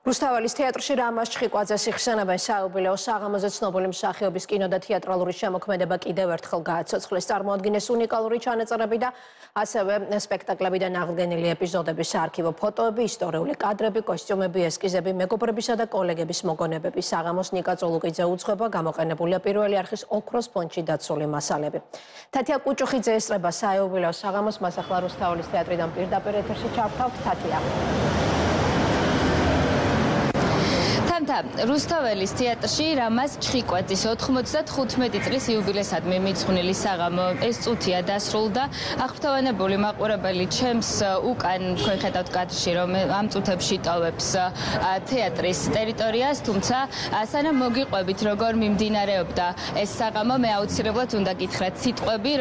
რუსთაველის თეატრში რამაზ ჩხიკვაძეს იხსენებენ საიუბილეო საღამოზე ცნობილი მსახიობის კინო და თეატრალური შემოქმედება კიდევ ერთხელ გააცოცხლეს. წარმოადგინეს უნიკალური ჩანაწერები და ასევე სპექტაკლებიდან აღდგენილი ეპიზოდების არქივო ფოტოები, ისტორიული კადრები, კოსტიუმები, ესკიზები, მეგობრებისა და კოლეგების მოგონებები. საღამოს ნიკა წულუკიძე უძღვება, გამოყენებულია პირველი არხის ოქროს ფონდში დაცული მასალები. თათია კუჭუხიძე ესწრება საიუბილეო საღამოს, მას ახლა რუსთაველის თეატრიდან პირდაპირ ეთერში ჩავთავთ. თათია. რუსთაველის თეატრში რამაზ ჩხიკვაძის 95 წლის იუბილესადმი მიძღვნილი საღამო ეს წუთია დასრულდა. აღფრთოვანებული მაყურებელი ჩემს უკან თქვენ ხედავთ კადრში რომ ამ წუთებში ტოვებს თეატრის ტერიტორიას, თუმცა სანამ მოგიყვებით როგორ მიმდინარეობდა ეს საღამო, მე აუცილებლად უნდა გითხრათ სიტყვები,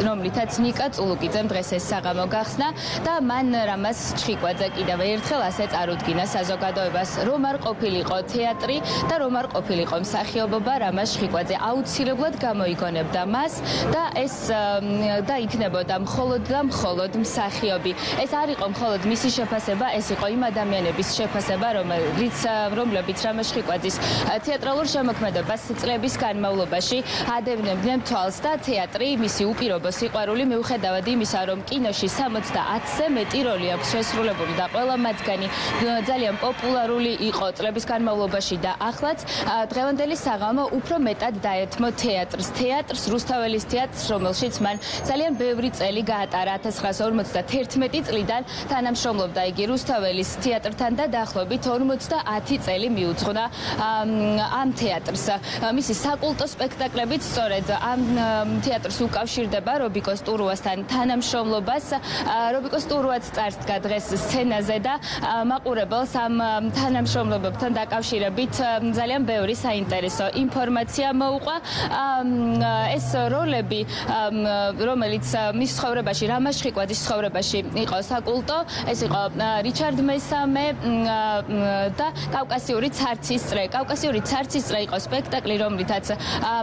რომლითაც ნიკა წულუკიძემ დღეს ეს საღამო გახსნა და მან რამაზ ჩხიკვაძე კიდევ ერთხელ ასე წარუდგინა საზოგადოებას, რომ არ ყოფილიყო თეატრი და რომ არ ყოფილიყო მსახიობობა, რამაზ ჩხიკვაძე აუცილებლად გამოიგონებდა მას და ეს და იქნებოდა მხოლოდ და მხოლოდ მსახიობი. ეს არ იყო მხოლოდ მისი შეფასება, ეს იყო იმ ადამიანების შეფასება, რომლებიც რამაზ ჩხიკვაძის თეატრალურ შემოქმედებას წლების განმავლობაში ადევნებდნენ თვალს და თეატრი მისი უპირობო სიყვარული, მიუხედავად იმისა, რომ კინოში 70-ზე მეტი როლი აქვს შესრულებული და ყველა მათგანი ძალიან პოპულარული იყო წლების განმავლობაში და ახლაც დღევანდელი საღამო უფრო მეტად დაეთმო თეატრს, რუსთაველის თეატრს, რომელშიც მან ძალიან ბევრი წელი გაატარა. 1951 წლიდან თანამშრომლობდა იგი რუსთაველის თეატრთან და დაახლოებით 50 წელი მიუძღვნა ამ თეატრს. მისი საკულტო სპექტაკლებიც სწორედ ამ თეატრს უკავშირდება რობიკოს ტურუასთან თანამშრომლობას. რობიკოს ტურუაც წარსდგა დღეს სცენაზე და მაყურებელს ამ თანამშრომლობებთან დაკავშირებით ძალიან ბევრი საინტერესო ინფორმაცია მოუყვა. ეს როლები, რომელიც მის ცხოვრებაში, რამაზ ჩხიკვაძის ცხოვრებაში იყო საკულტო, ეს იყო რიჩარდ მესამე და კავკასიური ცარცის წრე. კავკასიური ცარცის წრე იყო სპექტაკლი, რომლითაც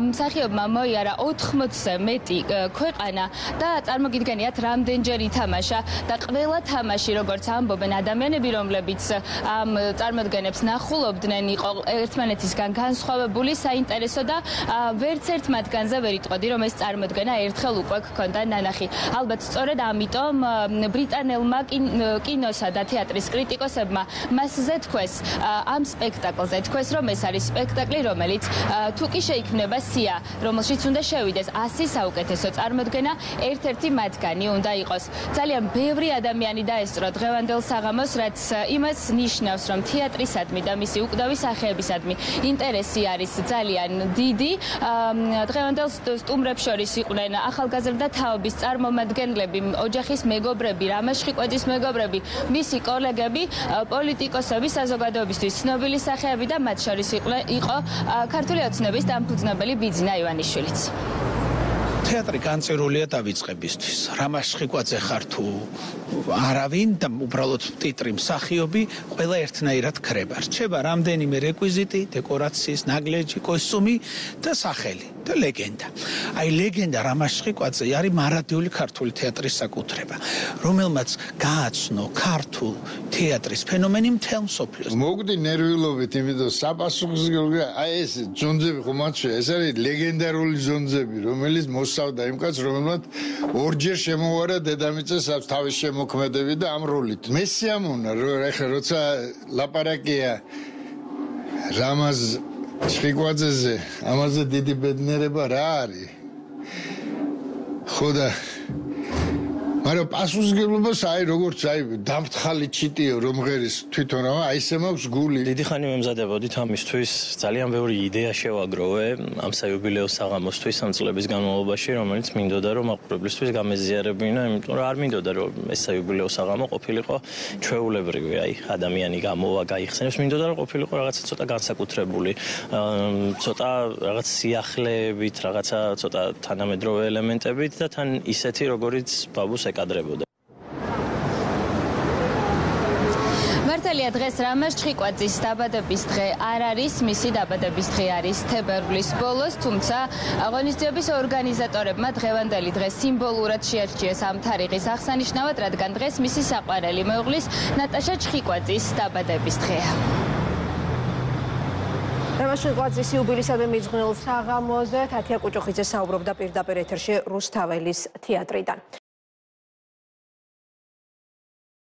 მსახიობმა მოიარა 80-ზე მეტი ქვეყანა და წარმოგიდგენიათ რამდენჯერ ითამაშა და ყველა თამაში, როგორც ამბობენ ადამიანები, რომლებიც ამ წარმოდგენებს ნახულობდნენ, იყო ერთმანეთისგან განსხვავებული, საინტერესო და ვერც ერთ მათგანზე ვერ იტყოდი, რომ ეს წარმოდგენა ერთხელ უკვე გქონდა ნანახი. ალბათ სწორედ ამიტომ ბრიტანელმა კინოსა და თეატრის კრიტიკოსებმა მასზე თქვეს, ამ სპექტაკლზე თქვეს, რომ ეს არის სპექტაკლი, რომელიც თუ კი შეიქმნება სია, რომელშიც უნდა შევიდეს 100 საუკეთესო წარმოდგენა, ერთ-ერთი მათგანი უნდა იყოს. ძალიან ბევრი ადამიანი დაესწრო დღევანდელ საღამოს, რაც იმას ნიშნავს, რომ თეატრისადმი და მისი უკვდავი სახეებისადმი ინტერესი არის ძალიან დიდი. დღევანდელ სტუმრებს შორის იყვნენ ახალგაზრდა თაობის წარმომადგენლები, ოჯახის მეგობრები, რამაზ ჩხიკვაძის მეგობრები, მისი კოლეგები, პოლიტიკოსები, საზოგადოებისთვის ცნობილი სახეები და მათ შორის იყო ქართული ოცნების დამფუძნებელი ბიძინა ივანიშვილიც. თეატრი განწირულია დავიწყებისთვის. რამაზ ჩხიკვაძე ხარ თუ არავინ და უბრალოდ ტიტრი მსახიობი, ყველა ერთნაირად ქრება. რჩება რამდენიმე რეკვიზიტი, დეკორაციის, ნაგლეჯი, კოსტუმი და სახელი და ლეგენდა. აი ლეგენდა რამაზ ჩხიკვაძე არის მარადიული ქართული თეატრის საკუთრება, რომელმაც გააცნო ქართულ თეატრის ფენომენი მთელ მსოფლიოს. მოგდი ნერვიულობით, იმიტომ საპასუხისმგებლობა, აი ეს ძონძები ხომ აჩვენა, ეს არის ლეგენდარული ძონძები, რომელიც მოსავდა იმ კაცს, რომელმაც ორჯერ შემოვარა დედამიწას თავის შემოქმედები და ამ როლით. მე სიამოვნა, ეხლა როცა ლაპარაკია რამაზ ჩხიკვაძეზე, ამაზე დიდი ბედნიერება რა არის? ხო და მაგრამ პასუხისმგებლობას აი როგორც აი დამთხალი ჩიტიო რომ ღერის თვითონ აი ესე მაქვს გული. დიდი ხანი მემზადებოდით ამისთვის, ძალიან ბევრი იდეა შევაგროვე ამ საიუბილეო საღამოსთვის ამ წლების განმავლობაში, რომელიც მინდოდა რომ მაყურებლისთვის გამეზიარებინა, იმიტომ რომ არ მინდოდა რომ ეს საიუბილეო საღამო ყოფილიყო ჩვეულებრივი, აი ადამიანი გამოვა, გაიხსენებს, მინდოდა რომ ყოფილიყო რაღაცა ცოტა განსაკუთრებული, ცოტა რაღაც სიახლეებით, რაღაცა ცოტა თანამედროვე ელემენტებით და თან ისეთი როგორიც ბაბუს ეკადრებოდა. მართალია დღეს რამაზ ჩხიკვაძის დაბადების დღე არ არის, მისი დაბადების დღე არის თებერვლის ბოლოს, თუმცა ღონისძიების ორგანიზატორებმა დღევანდელი დღე სიმბოლურად შეარჩიეს ამ თარიღის აღსანიშნავად, რადგან დღეს მისი საყვარელი მეუღლის ნატაშა ჩხიკვაძის დაბადების დღეა. რამაზ შვიკვაძის იუბილეისადმი მიძღვნილ საღამოზე თათია კუჭუხიძე საუბრობდა პირდაპირ ეთერში რუსთაველის თეატრიდან.